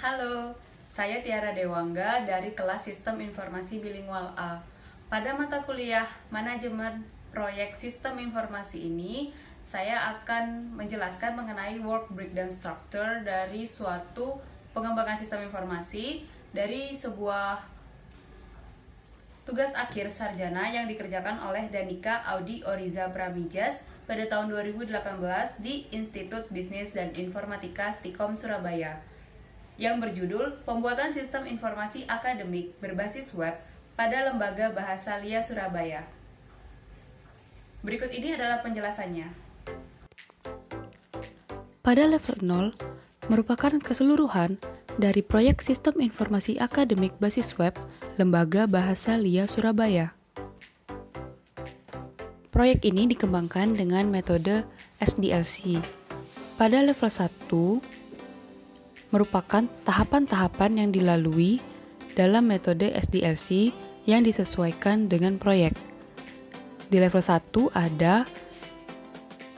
Halo, saya Tiara Dewangga dari kelas Sistem Informasi Bilingual A. Pada mata kuliah Manajemen Proyek Sistem Informasi ini, saya akan menjelaskan mengenai work breakdown structure dari suatu pengembangan sistem informasi dari sebuah tugas akhir sarjana yang dikerjakan oleh Danika Audi Oriza Pramijas pada tahun 2018 di Institut Bisnis dan Informatika Stikom Surabaya, yang berjudul Pembuatan Sistem Informasi Akademik Berbasis Web pada Lembaga Bahasa Lia Surabaya. Berikut ini adalah penjelasannya. Pada level 0, merupakan keseluruhan dari proyek Sistem Informasi Akademik Basis Web Lembaga Bahasa Lia Surabaya. Proyek ini dikembangkan dengan metode SDLC. Pada level 1, merupakan tahapan-tahapan yang dilalui dalam metode SDLC yang disesuaikan dengan proyek. Di level 1 ada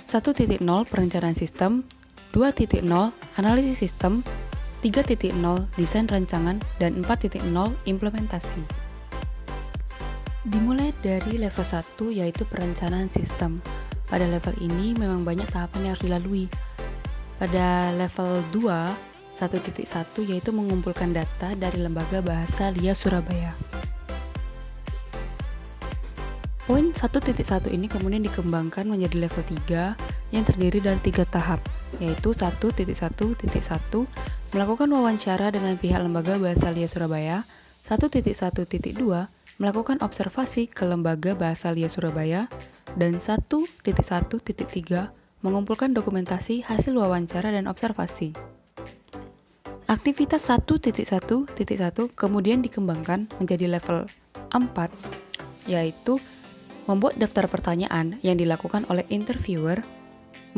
1.0 perencanaan sistem, 2.0 analisis sistem, 3.0 desain rancangan, dan 4.0 implementasi. Dimulai dari level 1 yaitu perencanaan sistem. Pada level ini memang banyak tahapan yang harus dilalui. Pada level 2 1.1 yaitu mengumpulkan data dari Lembaga Bahasa Lia Surabaya. Poin 1.1 ini kemudian dikembangkan menjadi level 3 yang terdiri dari 3 tahap, yaitu 1.1.1 melakukan wawancara dengan pihak Lembaga Bahasa Lia Surabaya, 1.1.2 melakukan observasi ke Lembaga Bahasa Lia Surabaya, dan 1.1.3 mengumpulkan dokumentasi hasil wawancara dan observasi. Aktivitas 1.1.1 kemudian dikembangkan menjadi level 4, yaitu membuat daftar pertanyaan yang dilakukan oleh interviewer,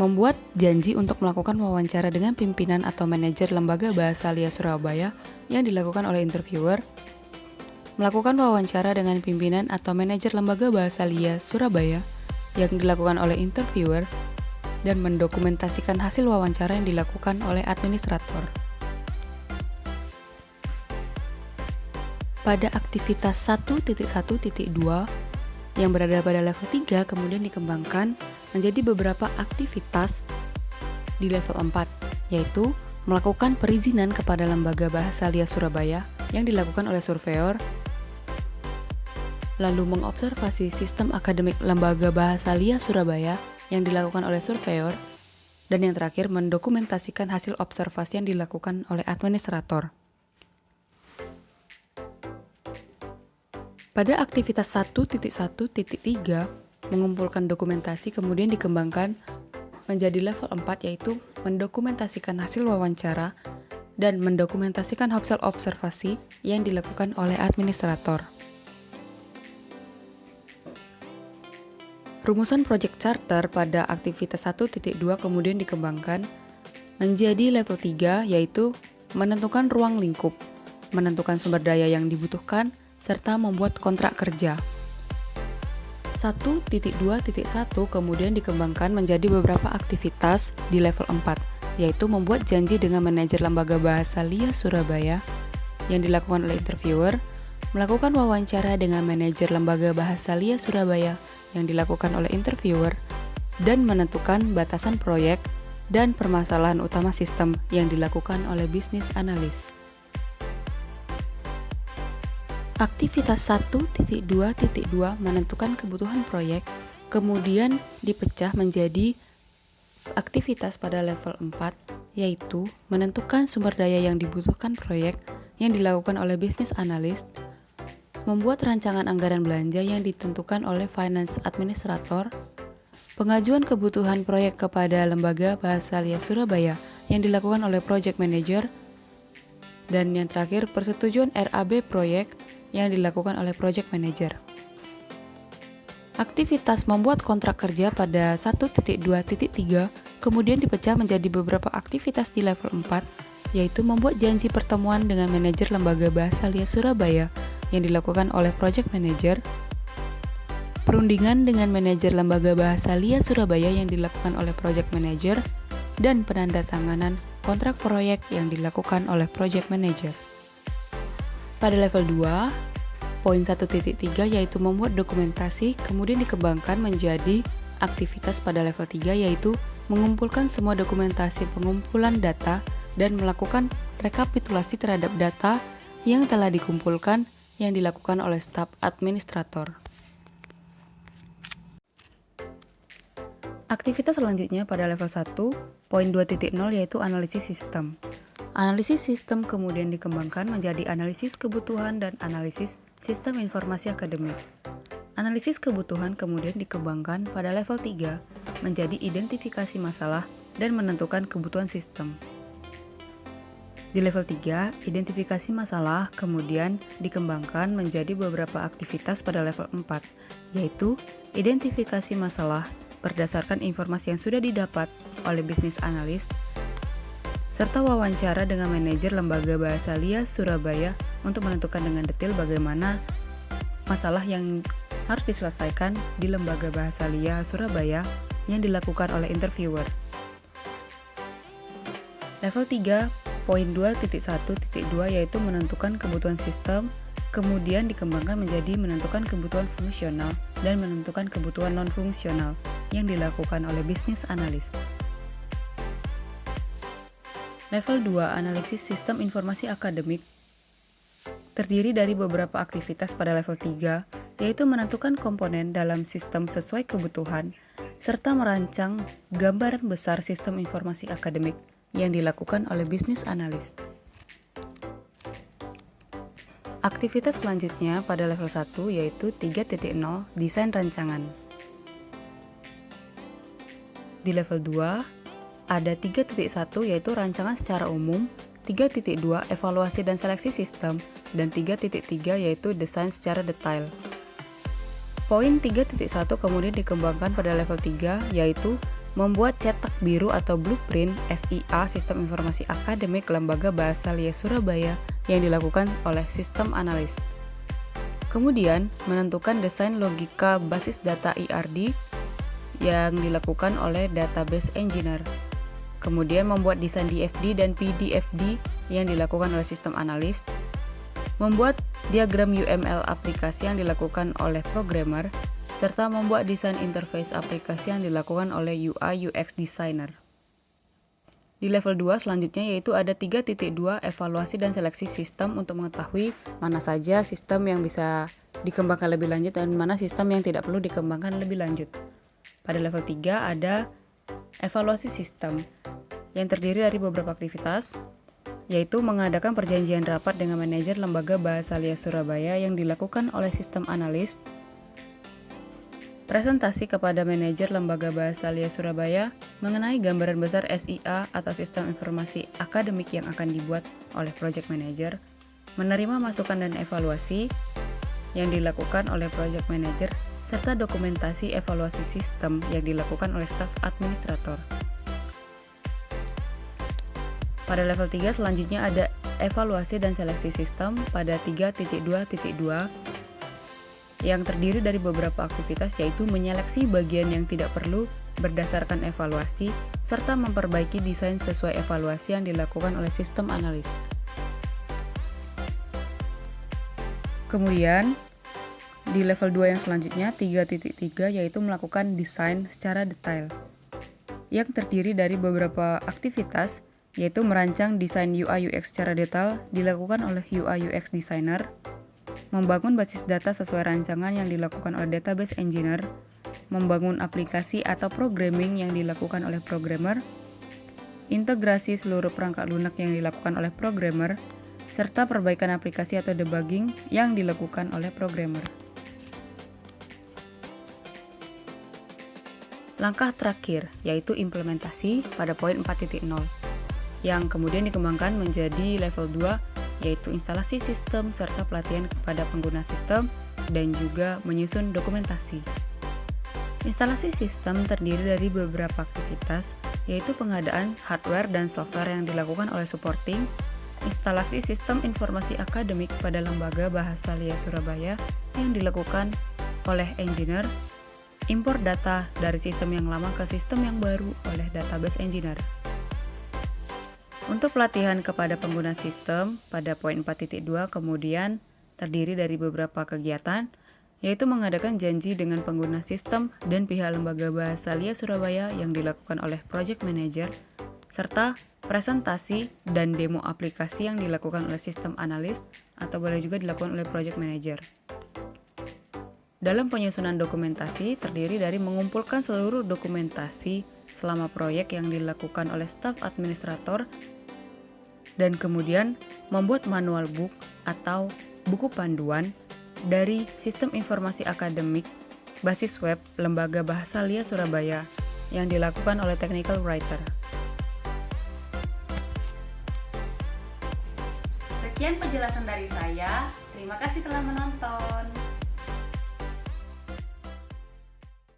membuat janji untuk melakukan wawancara dengan pimpinan atau manajer Lembaga Bahasa Lia Surabaya yang dilakukan oleh interviewer, melakukan wawancara dengan pimpinan atau manajer Lembaga Bahasa Lia Surabaya yang dilakukan oleh interviewer, dan mendokumentasikan hasil wawancara yang dilakukan oleh administrator. Pada aktivitas 1.1.2 yang berada pada level 3 kemudian dikembangkan menjadi beberapa aktivitas di level 4, yaitu melakukan perizinan kepada Lembaga Bahasa Lia Surabaya yang dilakukan oleh surveyor, lalu mengobservasi sistem akademik Lembaga Bahasa Lia Surabaya yang dilakukan oleh surveyor, dan yang terakhir mendokumentasikan hasil observasi yang dilakukan oleh administrator. Pada aktivitas 1.1.3, mengumpulkan dokumentasi kemudian dikembangkan menjadi level 4, yaitu mendokumentasikan hasil wawancara dan mendokumentasikan hasil observasi yang dilakukan oleh administrator. Rumusan Project Charter pada aktivitas 1.2 kemudian dikembangkan menjadi level 3, yaitu menentukan ruang lingkup, menentukan sumber daya yang dibutuhkan, serta membuat kontrak kerja. 1.2.1 kemudian dikembangkan menjadi beberapa aktivitas di level 4, yaitu membuat janji dengan manajer Lembaga Bahasa Lia Surabaya yang dilakukan oleh interviewer, melakukan wawancara dengan manajer Lembaga Bahasa Lia Surabaya yang dilakukan oleh interviewer, dan menentukan batasan proyek dan permasalahan utama sistem yang dilakukan oleh bisnis analis. Aktivitas 1.2.2 menentukan kebutuhan proyek, kemudian dipecah menjadi aktivitas pada level 4, yaitu menentukan sumber daya yang dibutuhkan proyek yang dilakukan oleh bisnis analis, membuat rancangan anggaran belanja yang ditentukan oleh finance administrator, pengajuan kebutuhan proyek kepada Lembaga Bahasa Lia Surabaya yang dilakukan oleh project manager, dan yang terakhir persetujuan RAB proyek yang dilakukan oleh project manager. Aktivitas membuat kontrak kerja pada 1.2.3 kemudian dipecah menjadi beberapa aktivitas di level 4, yaitu membuat janji pertemuan dengan manajer Lembaga Bahasa Lia Surabaya yang dilakukan oleh project manager, perundingan dengan manajer Lembaga Bahasa Lia Surabaya yang dilakukan oleh project manager, dan penandatanganan kontrak proyek yang dilakukan oleh project manager. Pada level 2, poin 1.3 yaitu membuat dokumentasi kemudian dikembangkan menjadi aktivitas pada level 3 yaitu mengumpulkan semua dokumentasi pengumpulan data dan melakukan rekapitulasi terhadap data yang telah dikumpulkan yang dilakukan oleh staf administrator. Aktivitas selanjutnya pada level 1, poin 2.0 yaitu analisis sistem. Analisis sistem kemudian dikembangkan menjadi analisis kebutuhan dan analisis sistem informasi akademik. Analisis kebutuhan kemudian dikembangkan pada level 3 menjadi identifikasi masalah dan menentukan kebutuhan sistem. Di level 3, identifikasi masalah kemudian dikembangkan menjadi beberapa aktivitas pada level 4, yaitu identifikasi masalah berdasarkan informasi yang sudah didapat oleh bisnis analis, serta wawancara dengan manajer Lembaga Bahasa Lia Surabaya untuk menentukan dengan detail bagaimana masalah yang harus diselesaikan di Lembaga Bahasa Lia Surabaya yang dilakukan oleh interviewer. Level 3, poin 2.1.2 yaitu menentukan kebutuhan sistem, kemudian dikembangkan menjadi menentukan kebutuhan fungsional dan menentukan kebutuhan non-fungsional yang dilakukan oleh bisnis analis. Level 2, analisis sistem informasi akademik terdiri dari beberapa aktivitas pada level 3, yaitu menentukan komponen dalam sistem sesuai kebutuhan, serta merancang gambaran besar sistem informasi akademik yang dilakukan oleh bisnis analis. Aktivitas selanjutnya pada level 1 yaitu 3.0 desain rancangan. Di level 2 ada 3.1 yaitu rancangan secara umum, 3.2 evaluasi dan seleksi sistem, dan 3.3 yaitu desain secara detail. Poin 3.1 kemudian dikembangkan pada level 3 yaitu membuat cetak biru atau blueprint SIA Sistem Informasi Akademik Lembaga Bahasa Lia Surabaya yang dilakukan oleh sistem analis. Kemudian menentukan desain logika basis data IRD yang dilakukan oleh database engineer. Kemudian membuat desain DFD dan PDFD yang dilakukan oleh sistem analis. Membuat diagram UML aplikasi yang dilakukan oleh programmer, serta membuat desain interface aplikasi yang dilakukan oleh UI UX designer. Di level 2 selanjutnya yaitu ada 3.2 evaluasi dan seleksi sistem untuk mengetahui mana saja sistem yang bisa dikembangkan lebih lanjut dan mana sistem yang tidak perlu dikembangkan lebih lanjut. Pada level 3 ada evaluasi sistem yang terdiri dari beberapa aktivitas, yaitu mengadakan perjanjian rapat dengan manajer Lembaga Bahasa Lia Surabaya yang dilakukan oleh sistem analis, presentasi kepada manajer Lembaga Bahasa Lia Surabaya mengenai gambaran besar SIA atau Sistem Informasi Akademik yang akan dibuat oleh project manager, menerima masukan dan evaluasi yang dilakukan oleh project manager, serta dokumentasi evaluasi sistem yang dilakukan oleh staf administrator. Pada level 3 selanjutnya ada evaluasi dan seleksi sistem pada 3.2.2 yang terdiri dari beberapa aktivitas yaitu menyeleksi bagian yang tidak perlu berdasarkan evaluasi serta memperbaiki desain sesuai evaluasi yang dilakukan oleh sistem analis. Kemudian di level 2 yang selanjutnya 3.3 yaitu melakukan desain secara detail yang terdiri dari beberapa aktivitas yaitu merancang desain UI UX secara detail dilakukan oleh UI UX designer, membangun basis data sesuai rancangan yang dilakukan oleh database engineer, membangun aplikasi atau programming yang dilakukan oleh programmer, integrasi seluruh perangkat lunak yang dilakukan oleh programmer, serta perbaikan aplikasi atau debugging yang dilakukan oleh programmer. Langkah terakhir yaitu implementasi pada poin 4.0 yang kemudian dikembangkan menjadi level 2 yaitu instalasi sistem serta pelatihan kepada pengguna sistem dan juga menyusun dokumentasi. Instalasi sistem terdiri dari beberapa aktivitas yaitu pengadaan hardware dan software yang dilakukan oleh supporting, instalasi sistem informasi akademik pada Lembaga Bahasa Lia Surabaya yang dilakukan oleh engineer, impor data dari sistem yang lama ke sistem yang baru oleh database engineer. Untuk pelatihan kepada pengguna sistem pada poin 4.2 kemudian terdiri dari beberapa kegiatan, yaitu mengadakan janji dengan pengguna sistem dan pihak lembaga bahasa LIA Surabaya yang dilakukan oleh Project Manager, serta presentasi dan demo aplikasi yang dilakukan oleh sistem analis atau boleh juga dilakukan oleh Project Manager. Dalam penyusunan dokumentasi terdiri dari mengumpulkan seluruh dokumentasi selama proyek yang dilakukan oleh staf administrator dan kemudian membuat manual book atau buku panduan dari sistem informasi akademik basis web Lembaga Bahasa LIA Surabaya yang dilakukan oleh technical writer. Sekian penjelasan dari saya. Terima kasih telah menonton.